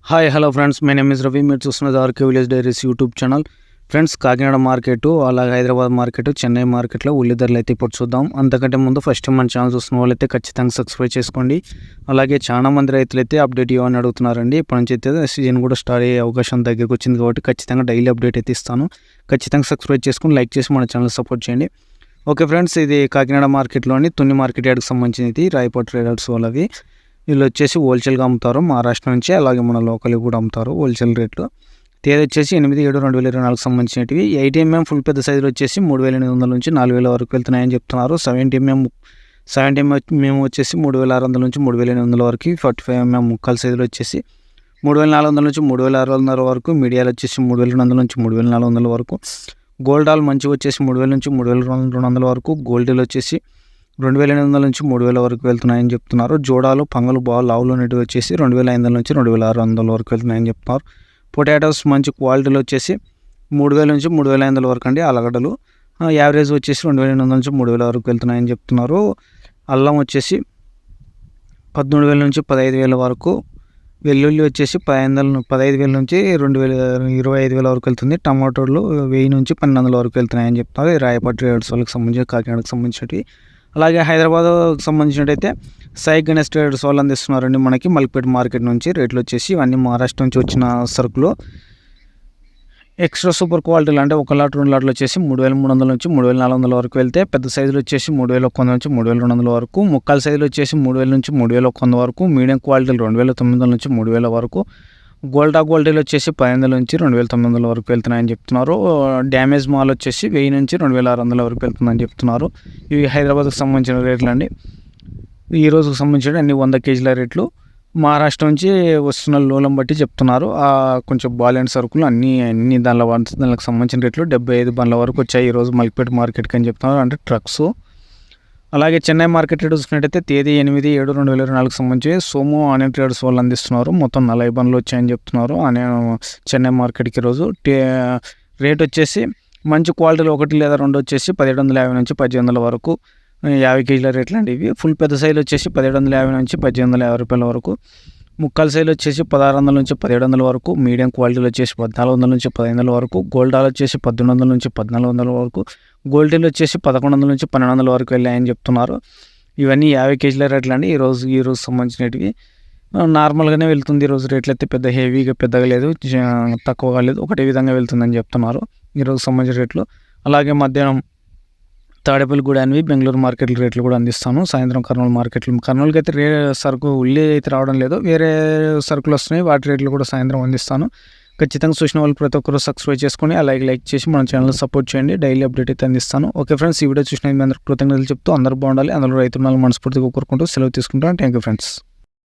Hi hello friends, my name is Ravi. మీరు చూస్తున్నది RK village diaries YouTube channel. Friends, Kakinada market, అలాగే Hyderabad market, Chennai మార్కెట్లో ఉల్లి ధరలు అయితే ఇప్పుడు చూద్దాం. అంతకంటే ముందు ఫస్ట్ మన ఛానల్ చూస్తున్న వాళ్ళైతే ఖచ్చితంగా సబ్స్క్రైబ్ చేసుకోండి. అలాగే చాలా మంది రైతులు అయితే అప్డేట్ ఇవ్వని అడుగుతున్నారండి. ఇప్పటి నుంచి అయితే సీజన్ కూడా స్టార్ట్ అయ్యే అవకాశం దగ్గరికి వచ్చింది కాబట్టి ఖచ్చితంగా డైలీ అప్డేట్ అయితే ఇస్తాను. ఖచ్చితంగా సబ్స్క్రైబ్ చేసుకుని లైక్ చేసి మన ఛానల్ సపోర్ట్ చేయండి. ఓకే ఫ్రెండ్స్, ఇది కాకినాడ మార్కెట్లోని తుని మార్కెట్ యార్డ్కి సంబంధించింది. రాయపూర్ ట్రేడర్స్ వాళ్ళవి. వీళ్ళు వచ్చేసి హోల్సేల్గా అమ్ముతారు మహారాష్ట్ర నుంచి. అలాగే మన లోకల్ కూడా అమ్ముతారు హోల్సేల్ రేట్లు. తేదీ వచ్చేసి 8/7/2024 సంబంధించినవి. 80mm ఫుల్ పెద్ద సైజులు వచ్చేసి 3,800 నుంచి 4,000 వరకు వెళ్తున్నాయని చెప్తున్నారు. 70mm వచ్చేసి 3,600 నుంచి 3,800 వరకు. 45mm ముక్కల సైజులు వచ్చేసి 3,400 నుంచి 3,600 వరకు. మీడియాలు వచ్చేసి 3,200 నుంచి 3,400 వరకు. గోల్డ్ ఆల్ మంచిగా వచ్చేసి 3,000 నుంచి 3,200 వరకు. గోల్డీలు వచ్చేసి 2,800 నుంచి 3,000 వరకు వెళ్తున్నాయని చెప్తున్నారు. జోడాలు పంగలు బాల్ లావులు అనేటివి వచ్చేసి 2,500 నుంచి 2,600 వరకు వెళ్తున్నాయని చెప్తున్నారు. పొటాటోస్ మంచి క్వాలిటీలు వచ్చేసి 3,000 నుంచి 3,500 వరకు అండి. ఆలగడ్డలు యావరేజ్ వచ్చేసి 2,800 నుంచి 3,000 వరకు వెళ్తున్నాయని చెప్తున్నారు. అల్లం వచ్చేసి 13,000 నుంచి 15,000 వరకు. వెల్లుల్లి వచ్చేసి 15,000 నుంచి 25,000 వరకు వెళ్తుంది. టమాటోలు 1,000 నుంచి 1,200 వరకు వెళ్తున్నాయని చెప్తున్నారు. రాయపూర్ ట్రేడర్స్ వాళ్ళకి సంబంధించి, కాకినాడకు సంబంధించినవి. అలాగే హైదరాబాద్కి సంబంధించినట్టయితే సాయి గణేష్ ట్రేడర్స్ వాళ్ళు అందిస్తున్నారండి మనకి మల్పేట్ మార్కెట్ నుంచి. రేట్లు వచ్చేసి ఇవన్నీ మహారాష్ట్ర నుంచి వచ్చిన సరుకులు. ఎక్స్ట్రా సూపర్ క్వాలిటీలు అంటే 1 లాట్ 2 లాట్లు వచ్చేసి 3,300 నుంచి 3,400 వరకు వెళ్తే, పెద్ద సైజులు వచ్చేసి 3,100 నుంచి 3,200 వరకు. ముక్కల సైజులు వచ్చేసి 3,000 నుంచి 3,100 వరకు. మీడియం క్వాలిటీలు 2,900 నుంచి 3,000 వరకు. గోల్డా క్వాలిటీలు వచ్చేసి 15,000 నుంచి 2,900 వరకు వెళ్తున్నాయని చెప్తున్నారు. డ్యామేజ్ మాల్ వచ్చేసి 1,000 నుంచి 2,600 వరకు వెళ్తుందని చెప్తున్నారు. ఇవి హైదరాబాద్కి సంబంధించిన రేట్లు అండి. ఈ రోజుకు సంబంధించిన అన్ని 100 కేజీల రేట్లు. మహారాష్ట్ర నుంచి వస్తున్న లోలం బట్టి చెప్తున్నారు. కొంచెం బాలెండ్ సరుకులు అన్ని దానికి సంబంధించిన రేట్లు 75 బండ్ల వరకు వచ్చాయి ఈరోజు మల్పేట్ మార్కెట్కి అని చెప్తున్నారు, అంటే ట్రక్స్. అలాగే చెన్నై మార్కెట్ రేట్ చూసుకున్నట్టయితే తేదీ 8/7/2024 సంబంధించి సోము ఆనియన్ ట్రేడర్స్ వాళ్ళు అందిస్తున్నారు. మొత్తం 40 బండ్లు వచ్చాయని చెప్తున్నారు చెన్నై మార్కెట్కి రోజు. రేట్ వచ్చేసి మంచి క్వాలిటీలు 1 లేదా 2 వచ్చేసి 1,750 నుంచి 1,800 వరకు. 50 కేజీల రేట్లు అండి ఇవి. ఫుల్ పెద్ద సైజులు వచ్చేసి 1,750 నుంచి 1,850 రూపాయల వరకు. ముక్కల సైజులు వచ్చేసి 1,600 నుంచి 1,700 వరకు. మీడియం క్వాలిటీలు వచ్చేసి 1,400 నుంచి 1,500 వరకు. గోల్డ్ వచ్చేసి 1,800 నుంచి 1,400 వరకు. గోల్డీలు వచ్చేసి 1,100 నుంచి 1,200 వరకు వెళ్ళాయని చెప్తున్నారు. ఇవన్నీ 50 కేజీల రేట్లు అండి ఈరోజు సంబంధించినవి. నార్మల్గానే వెళ్తుంది ఈరోజు. రేట్లు అయితే పెద్ద హెవీగా పెద్దగా లేదు, తక్కువగా లేదు, ఒకటే విధంగా వెళ్తుందని చెప్తున్నారు ఈరోజు సంబంధించిన రేట్లు. అలాగే మధ్యాహ్నం తాడేపల్లిగూడెనివి బెంగళూరు మార్కెట్ల రేట్లు కూడా అందిస్తాను. సాయంత్రం కర్నూలుకి అయితే సరుకు ఉల్లి అయితే రావడం లేదు, వేరే సరుకులు వస్తున్నాయి, వాటి రేట్లు కూడా సాయంత్రం అందిస్తాను. ఖచ్చితంగా చూసిన వాళ్ళు ప్రతి ఒక్కరు సబ్స్క్రైబ్ చేసుకొని అలాగే లైక్ చేసి మన ఛానల్ సపోర్ట్ చేయండి. డైలీ అప్డేట్ అయితే అందిస్తాను. ఓకే ఫ్రెండ్స్, ఈ వీడియో చూసిన మీ అందరికీ కృతజ్ఞతలు చెప్తూ అందరూ బాగుండాలి, అందులో రైతులు మనస్ఫూర్తిగా కోరుకుంటూ సెలవు తీసుకుంటాను. Thank you friends.